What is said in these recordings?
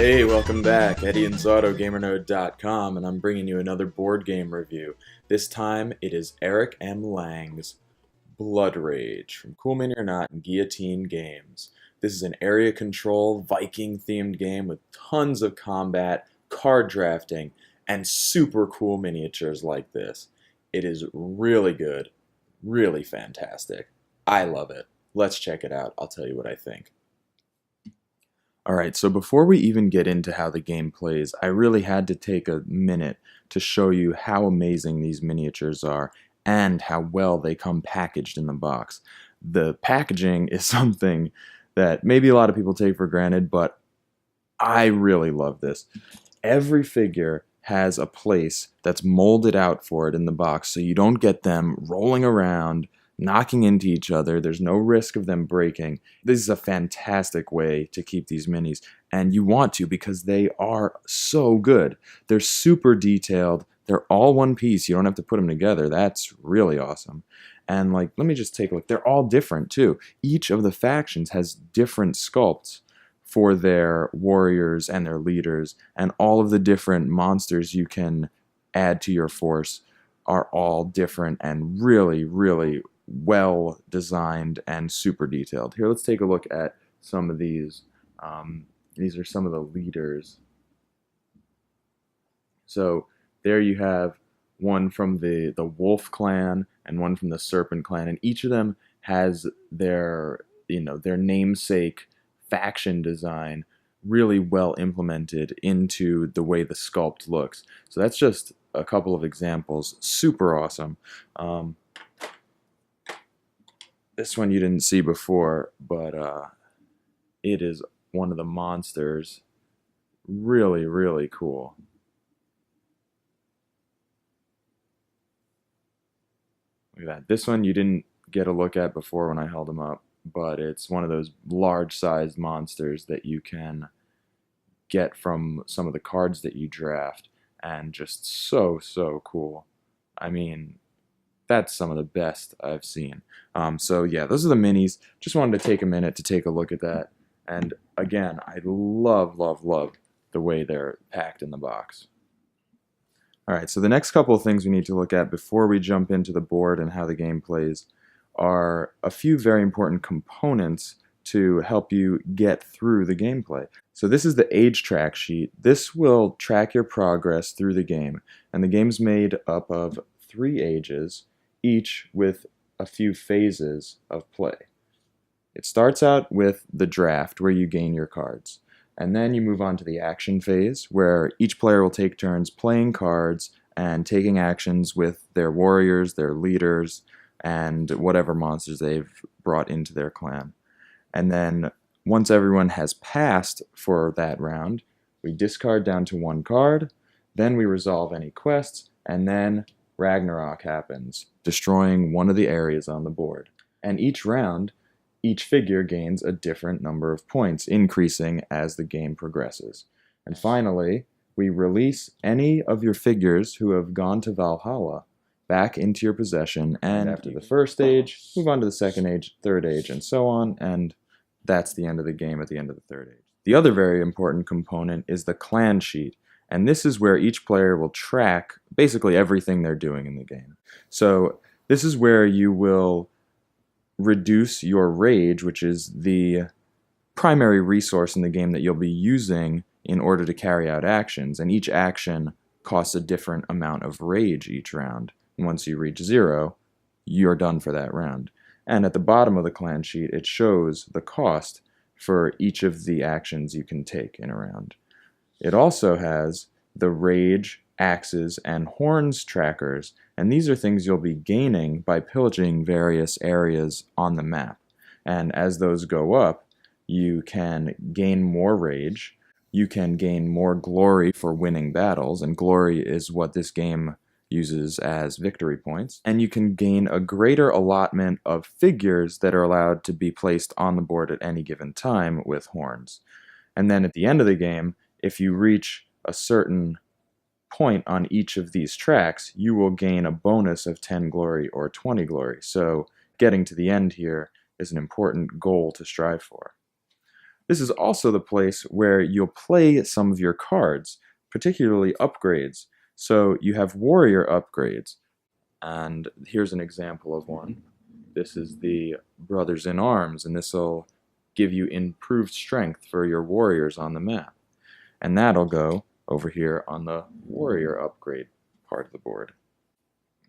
Hey, welcome back. Eddie Inzauto, GamerNode.com, and I'm bringing you another board game review. This time, it is Eric M. Lang's Blood Rage from Cool Mini or Not and Guillotine Games. This is an area control, Viking-themed game with tons of combat, card drafting, and super cool miniatures like this. It is really good, really fantastic. I love it. Let's check it out. I'll tell you what I think. Alright, so before we even get into how the game plays, I really had to take a minute to show you how amazing these miniatures are and how well they come packaged in the box. The packaging is something that maybe a lot of people take for granted, but I really love this. Every figure has a place that's molded out for it in the box, so you don't get them rolling around, knocking into each other. There's no risk of them breaking. This is a fantastic way to keep these minis, and you want to because they are so good. They're super detailed. They're all one piece. You don't have to put them together. That's really awesome. And like, let me just take a look. They're all different too. Each of the factions has different sculpts for their warriors and their leaders, and all of the different monsters you can add to your force are all different and really, really well designed and super detailed. Here, let's take a look at some of these. These are some of the leaders. So there you have one from the Wolf clan and one from the Serpent clan, and each of them has their their namesake faction design really well implemented into the way the sculpt looks. So that's just a couple of examples. Super awesome. This one you didn't see before, but it is one of the monsters. Really, really cool. Look at that. This one you didn't get a look at before when I held him up, but it's one of those large-sized monsters that you can get from some of the cards that you draft, and just so, so cool. I mean, that's some of the best I've seen. So yeah, those are the minis. Just wanted to take a minute to take a look at that. And again, I love, love, love the way they're packed in the box. Alright, so the next couple of things we need to look at before we jump into the board and how the game plays are a few very important components to help you get through the gameplay. So this is the age track sheet. This will track your progress through the game, and the game's made up of 3 ages, each with a few phases of play. It starts out with the draft, where you gain your cards, and then you move on to the action phase, where each player will take turns playing cards and taking actions with their warriors, their leaders, and whatever monsters they've brought into their clan. And then once everyone has passed for that round, we discard down to 1 card, then we resolve any quests, and then Ragnarok happens, destroying one of the areas on the board. And each round, each figure gains a different number of points, increasing as the game progresses. And finally, we release any of your figures who have gone to Valhalla back into your possession, and after the first stage, move on to the second age, third age, and so on, and that's the end of the game at the end of the third age. The other very important component is the clan sheet, and this is where each player will track basically everything they're doing in the game. So this is where you will reduce your rage, which is the primary resource in the game that you'll be using in order to carry out actions, and each action costs a different amount of rage each round. Once you reach 0, you're done for that round. And at the bottom of the clan sheet, it shows the cost for each of the actions you can take in a round. It also has the rage, axes, and horns trackers, and these are things you'll be gaining by pillaging various areas on the map. And as those go up, you can gain more rage, you can gain more glory for winning battles, and glory is what this game uses as victory points, and you can gain a greater allotment of figures that are allowed to be placed on the board at any given time with horns. And then at the end of the game, if you reach a certain point on each of these tracks, you will gain a bonus of 10 glory or 20 glory. So getting to the end here is an important goal to strive for. This is also the place where you'll play some of your cards, particularly upgrades. So you have warrior upgrades, and here's an example of one. This is the Brothers in Arms, and this will give you improved strength for your warriors on the map. And that'll go over here on the warrior upgrade part of the board.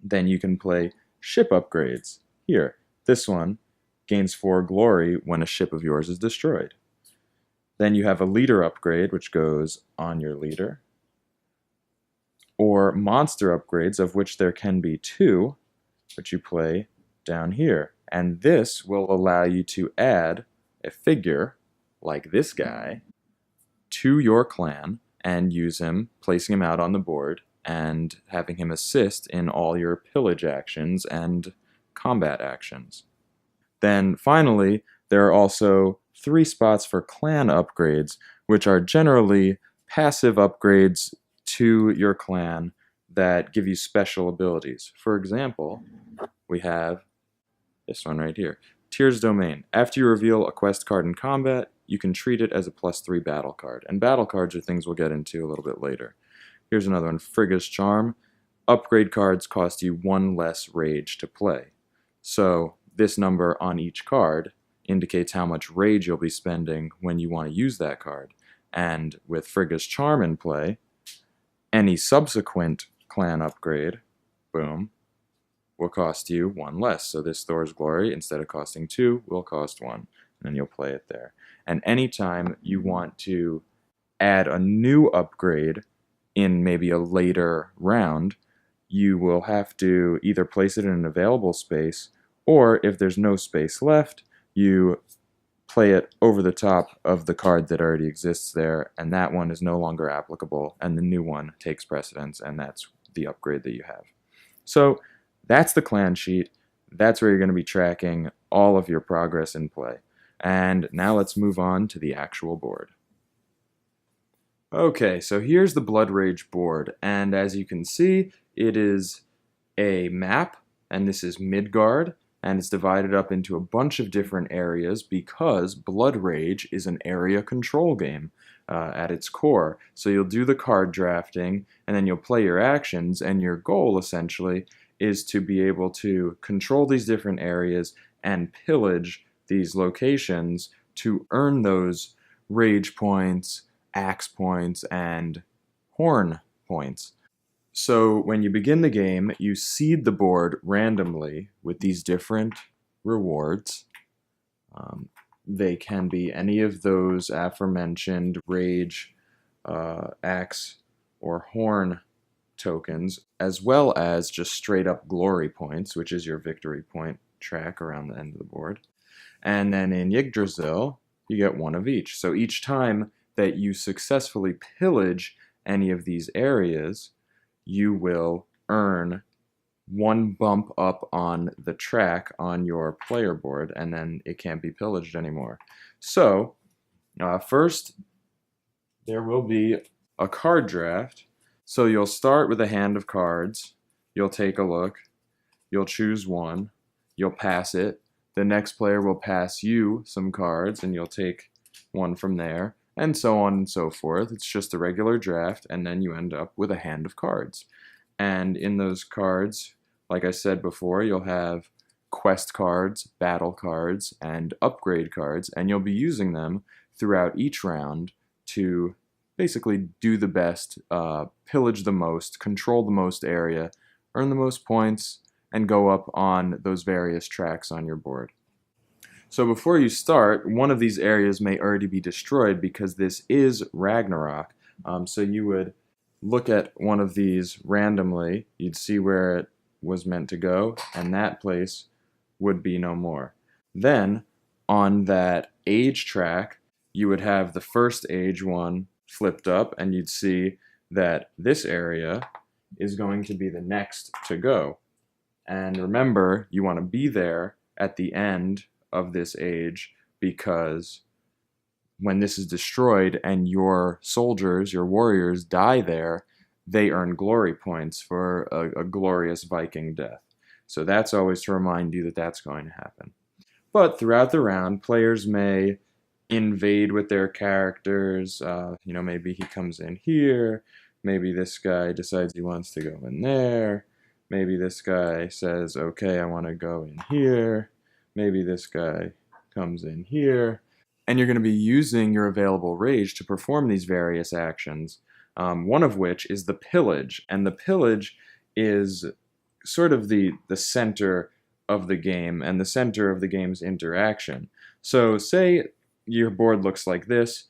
Then you can play ship upgrades. Here, this one gains 4 glory when a ship of yours is destroyed. Then you have a leader upgrade, which goes on your leader. Or monster upgrades, of which there can be 2, which you play down here. And this will allow you to add a figure, like this guy, to your clan and use him, placing him out on the board, and having him assist in all your pillage actions and combat actions. Then finally, there are also 3 spots for clan upgrades, which are generally passive upgrades to your clan that give you special abilities. For example, we have this one right here, Tyr's Domain. After you reveal a quest card in combat, you can treat it as a +3 battle card. And battle cards are things we'll get into a little bit later. Here's another one, Frigga's Charm. Upgrade cards cost you 1 less rage to play. So this number on each card indicates how much rage you'll be spending when you want to use that card. And with Frigga's Charm in play, any subsequent clan upgrade, boom, will cost you 1 less. So this Thor's Glory, instead of costing 2, will cost 1. And then you'll play it there. And anytime you want to add a new upgrade in maybe a later round, you will have to either place it in an available space, or if there's no space left, you play it over the top of the card that already exists there, and that one is no longer applicable, and the new one takes precedence, and that's the upgrade that you have. So that's the clan sheet. That's where you're going to be tracking all of your progress in play. And now let's move on to the actual board. Okay, so here's the Blood Rage board, and as you can see, it is a map, and this is Midgard, and it's divided up into a bunch of different areas because Blood Rage is an area control game at its core. So you'll do the card drafting, and then you'll play your actions, and your goal, essentially, is to be able to control these different areas and pillage these locations to earn those rage points, axe points, and horn points. So when you begin the game, you seed the board randomly with these different rewards. They can be any of those aforementioned rage, axe, or horn tokens, as well as just straight up glory points, which is your victory point track around the end of the board. And then in Yggdrasil, you get 1 of each. So each time that you successfully pillage any of these areas, you will earn 1 bump up on the track on your player board, and then it can't be pillaged anymore. So, first, there will be a card draft. So you'll start with a hand of cards, you'll take a look, you'll choose 1, you'll pass it, the next player will pass you some cards, and you'll take 1 from there, and so on and so forth. It's just a regular draft, and then you end up with a hand of cards. And in those cards, like I said before, you'll have quest cards, battle cards, and upgrade cards, and you'll be using them throughout each round to basically do the best, pillage the most, control the most area, earn the most points, and go up on those various tracks on your board. So before you start, one of these areas may already be destroyed because this is Ragnarok. So you would look at one of these randomly, you'd see where it was meant to go, and that place would be no more. Then, on that age track, you would have the first age one flipped up, and you'd see that this area is going to be the next to go. And remember, you want to be there at the end of this age, because when this is destroyed and your soldiers, your warriors, die there, they earn glory points for a glorious Viking death. So that's always to remind you that that's going to happen. But throughout the round, players may invade with their characters. You know, maybe he comes in here. Maybe this guy decides he wants to go in there. Maybe this guy says, okay, I want to go in here. Maybe this guy comes in here. And you're going to be using your available rage to perform these various actions, one of which is the pillage. And the pillage is sort of the center of the game and the center of the game's interaction. So say your board looks like this.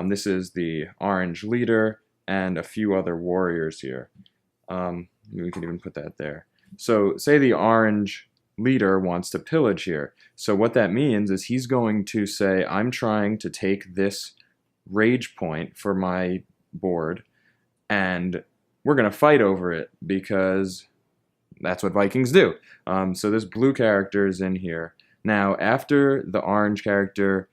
This is the orange leader and a few other warriors here. We can even put that there. So say the orange leader wants to pillage here. So what that means is he's going to say, I'm trying to take this rage point for my board, and we're going to fight over it because that's what Vikings do. So this blue character is in here. Now, after the orange character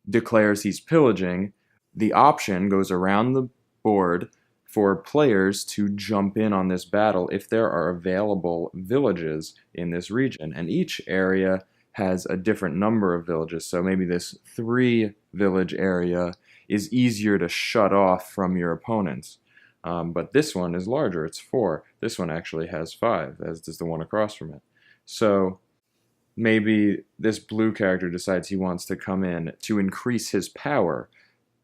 declares he's pillaging, the option goes around the board for players to jump in on this battle if there are available villages in this region. And each area has a different number of villages. So maybe this 3 village area is easier to shut off from your opponents. But this one is larger, it's 4. This one actually has 5, as does the one across from it. So maybe this blue character decides he wants to come in to increase his power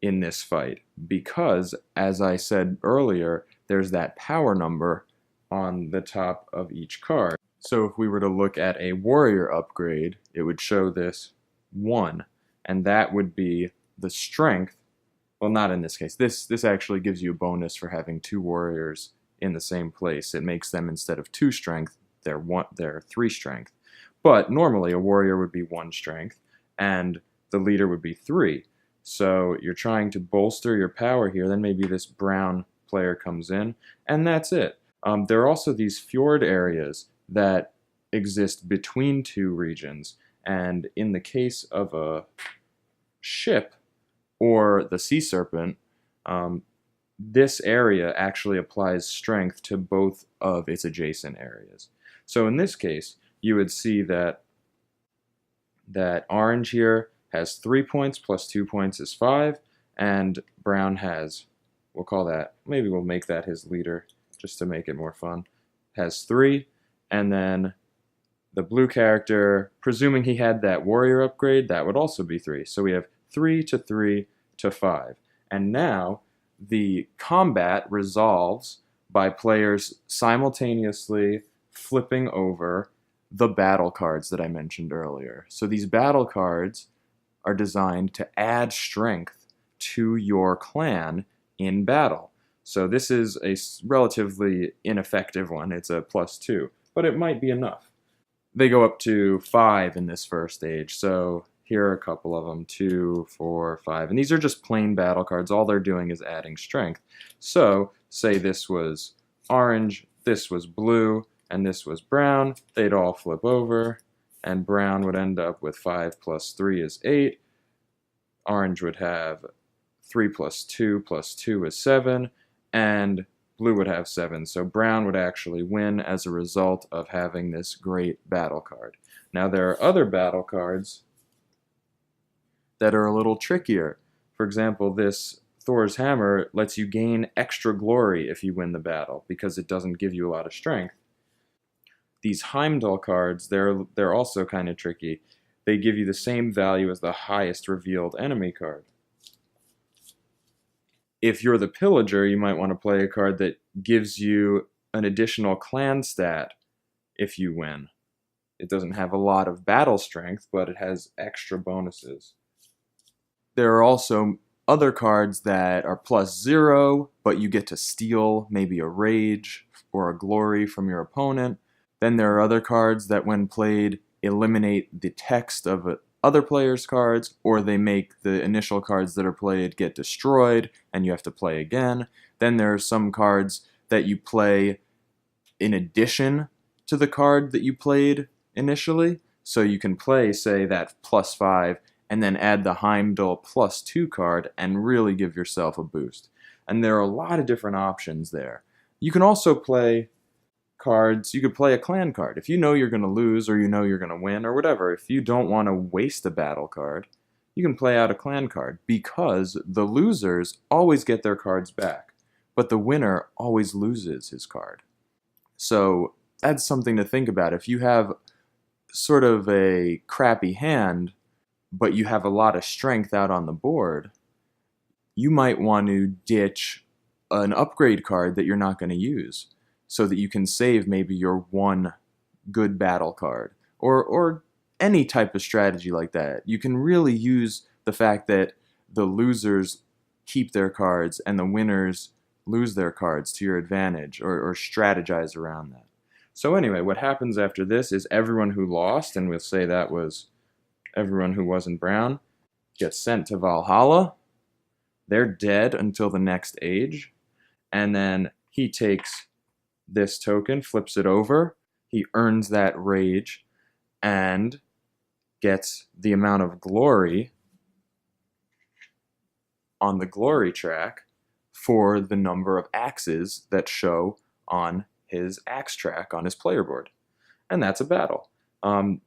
in this fight, because, as I said earlier, there's that power number on the top of each card. So if we were to look at a warrior upgrade, it would show this 1, and that would be the strength. Well, not in this case. This actually gives you a bonus for having 2 warriors in the same place. It makes them, instead of 2 strength, they're 3 strength. But normally a warrior would be 1 strength, and the leader would be 3. So you're trying to bolster your power here. Then maybe this brown player comes in, and that's it. There are also these fjord areas that exist between 2 regions, and in the case of a ship or the sea serpent, this area actually applies strength to both of its adjacent areas. So in this case, you would see that orange here has 3 points plus 2 points is 5, and brown has, maybe we'll make that his leader just to make it more fun, has 3, and then the blue character, presuming he had that warrior upgrade, that would also be 3. So we have 3 to 3 to 5. And now the combat resolves by players simultaneously flipping over the battle cards that I mentioned earlier. So these battle cards are designed to add strength to your clan in battle. So this is a relatively ineffective one. It's a +2, but it might be enough. They go up to 5 in this first stage, so here are a couple of them, 2, 4, 5, and these are just plain battle cards. All they're doing is adding strength. So say this was orange, this was blue, and this was brown. They'd all flip over, and brown would end up with 5 plus 3 is 8. Orange would have 3 plus 2 is 7, and blue would have 7. So brown would actually win as a result of having this great battle card. Now there are other battle cards that are a little trickier. For example, this Thor's Hammer lets you gain extra glory if you win the battle, because it doesn't give you a lot of strength. These Heimdall cards, they're also kind of tricky. They give you the same value as the highest revealed enemy card. If you're the pillager, you might want to play a card that gives you an additional clan stat if you win. It doesn't have a lot of battle strength, but it has extra bonuses. There are also other cards that are +0, but you get to steal maybe a rage or a glory from your opponent. Then there are other cards that, when played, eliminate the text of other players' cards, or they make the initial cards that are played get destroyed, and you have to play again. Then there are some cards that you play in addition to the card that you played initially. So you can play, say, that +5, and then add the Heimdall +2 card and really give yourself a boost. And there are a lot of different options there. You can also play cards. You could play a clan card. If you know you're going to lose, or you know you're going to win, or whatever, if you don't want to waste a battle card, you can play out a clan card because the losers always get their cards back, but the winner always loses his card. So that's something to think about. If you have sort of a crappy hand, but you have a lot of strength out on the board, you might want to ditch an upgrade card that you're not going to use so that you can save maybe your one good battle card or any type of strategy like that. You can really use the fact that the losers keep their cards and the winners lose their cards to your advantage, or strategize around that. So anyway, what happens after this is everyone who lost, and we'll say that was everyone who wasn't brown, gets sent to Valhalla. They're dead until the next age, and then he takes this token, flips it over, he earns that rage, and gets the amount of glory on the glory track for the number of axes that show on his axe track on his player board. And that's a battle.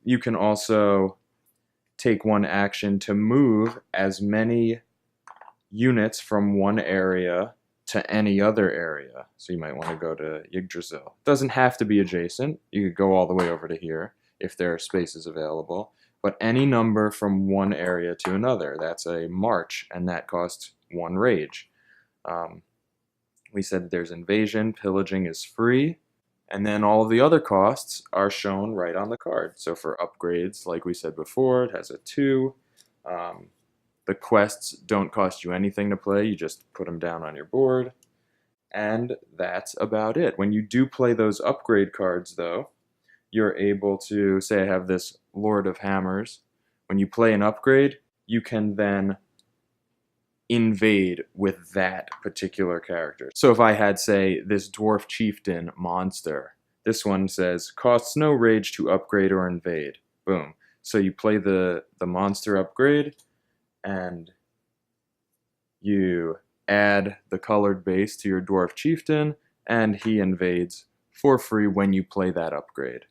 You can also take one action to move as many units from one area to any other area. So you might want to go to Yggdrasil. Doesn't have to be adjacent. You could go all the way over to here if there are spaces available. But any number from one area to another, that's a march, and that costs one rage. We said there's invasion, pillaging is free, and then all of the other costs are shown right on the card. So for upgrades, like we said before, it has a 2. The quests don't cost you anything to play, you just put them down on your board, and that's about it. When you do play those upgrade cards, though, you're able to, say I have this Lord of Hammers, when you play an upgrade, you can then invade with that particular character. So if I had, say, this Dwarf Chieftain monster, this one says, costs no rage to upgrade or invade. Boom. So you play the monster upgrade, and you add the colored base to your Dwarf Chieftain, and he invades for free when you play that upgrade.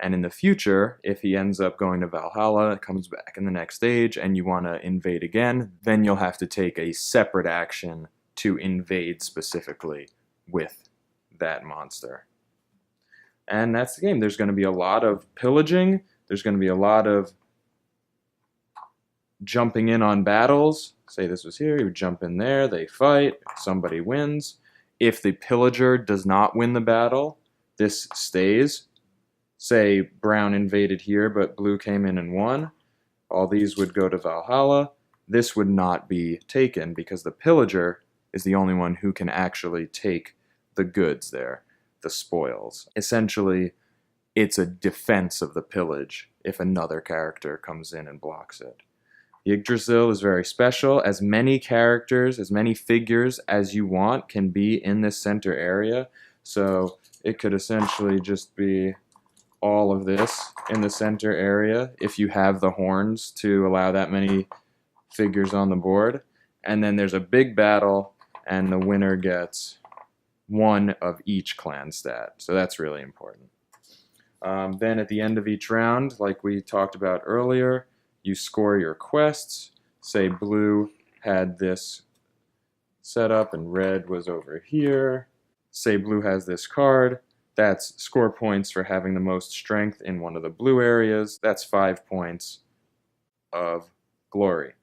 And in the future, if he ends up going to Valhalla, comes back in the next stage, and you want to invade again, then you'll have to take a separate action to invade specifically with that monster. And that's the game. There's going to be a lot of pillaging. There's going to be a lot of jumping in on battles. Say this was here, you jump in there, they fight, somebody wins. If the pillager does not win the battle, this stays. Say brown invaded here, but blue came in and won. All these would go to Valhalla. This would not be taken because the pillager is the only one who can actually take the goods there, the spoils. Essentially, it's a defense of the pillage if another character comes in and blocks it. Yggdrasil is very special. As many characters, as many figures as you want can be in this center area. So it could essentially just be all of this in the center area if you have the horns to allow that many figures on the board. And then there's a big battle, and the winner gets one of each clan stat. So that's really important. Then at the end of each round, like we talked about earlier, you score your quests. Say blue had this set up and red was over here. Say blue has this card. That's score points for having the most strength in one of the blue areas. That's 5 points of glory.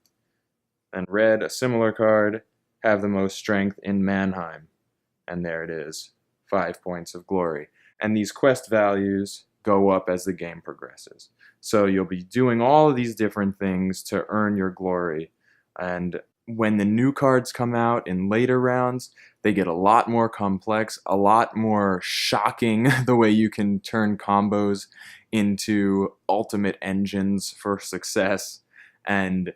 And red, a similar card, have the most strength in Mannheim. And there it is, 5 points of glory. And these quest values go up as the game progresses. So you'll be doing all of these different things to earn your glory. And when the new cards come out in later rounds, they get a lot more complex, a lot more shocking, the way you can turn combos into ultimate engines for success. And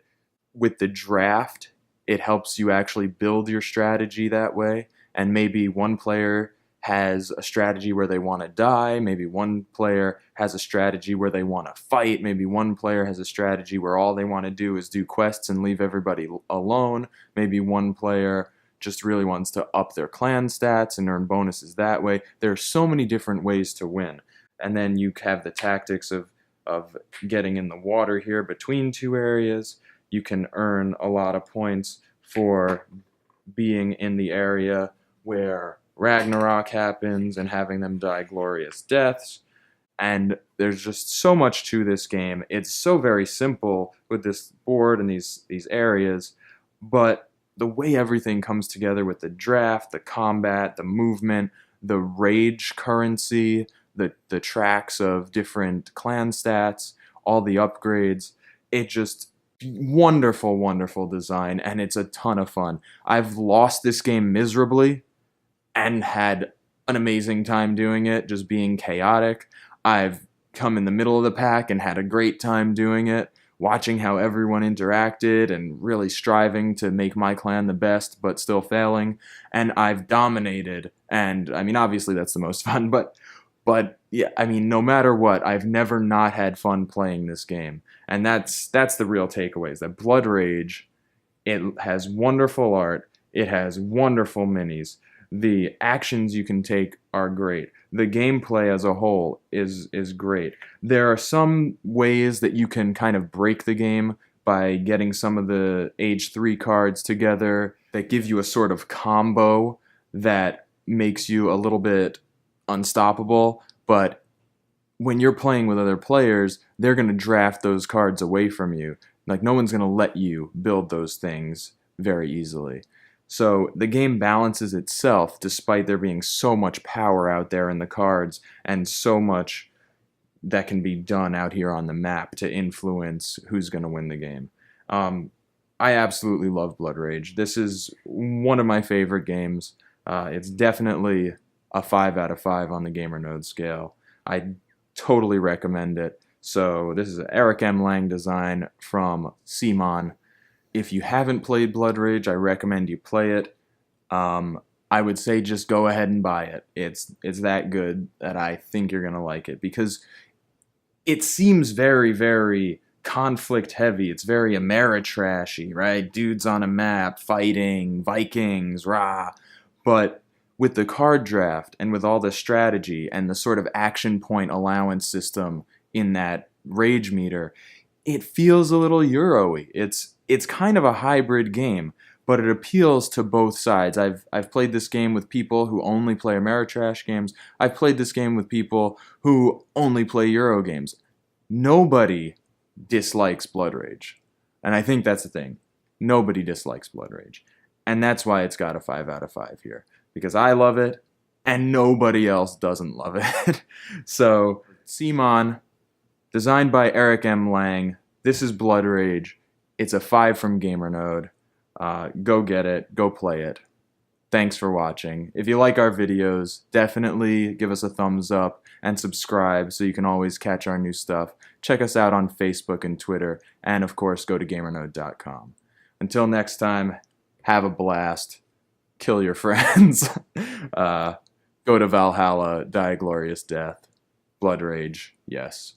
with the draft, it helps you actually build your strategy that way. And maybe one player has a strategy where they want to die. Maybe one player has a strategy where they want to fight. Maybe one player has a strategy where all they want to do is do quests and leave everybody alone. Maybe one player just really wants to up their clan stats and earn bonuses that way. There are so many different ways to win. And then you have the tactics of getting in the water here between two areas. you can earn a lot of points for being in the area where Ragnarok happens and having them die glorious deaths. And there's just so much to this game. It's so very simple with this board and these areas, but the way everything comes together with the draft, the combat, the movement, the rage currency, the tracks of different clan stats, all the upgrades, it just wonderful, wonderful design, and it's a ton of fun. I've lost this game miserably and had an amazing time doing it, just being chaotic. I've come in the middle of the pack and had a great time doing it, watching how everyone interacted and really striving to make my clan the best, but still failing. And I've dominated, and I mean, obviously that's the most fun, but yeah, I mean, no matter what, I've never not had fun playing this game. And that's the real takeaway, is that Blood Rage, it has wonderful art, it has wonderful minis, the actions you can take are great, the gameplay as a whole is great. There are some ways that you can kind of break the game by getting some of the Age 3 cards together that give you a sort of combo that makes you a little bit unstoppable, but when you're playing with other players, they're going to draft those cards away from you. Like, no one's going to let you build those things very easily. So the game balances itself despite there being so much power out there in the cards and so much that can be done out here on the map to influence who's going to win the game. I absolutely love Blood Rage. This is one of my favorite games. It's definitely a 5 out of 5 on the GamerNode scale. I totally recommend it. So this is an Eric M. Lang design from CMON. If you haven't played Blood Rage, I recommend you play it. I would say just go ahead and buy it. It's that good that I think you're going to like it, because it seems very, very conflict heavy. It's very Ameritrashy, right? Dudes on a map, fighting, Vikings, rah. But with the card draft and with all the strategy and the sort of action point allowance system in that rage meter, it feels a little Euro-y. It's kind of a hybrid game, but it appeals to both sides. I've played this game with people who only play Ameritrash games. I've played this game with people who only play Euro games. Nobody dislikes Blood Rage. And I think that's the thing. Nobody dislikes Blood Rage. And that's why it's got a 5 out of 5 here. Because I love it, and nobody else doesn't love it. So, CMON, designed by Eric M. Lang. This is Blood Rage. It's a 5 from GamerNode. Go get it. Go play it. Thanks for watching. If you like our videos, definitely give us a thumbs up and subscribe so you can always catch our new stuff. Check us out on Facebook and Twitter, and of course, go to GamerNode.com. Until next time, have a blast. Kill your friends. Go to Valhalla, die a glorious death. Blood Rage, yes.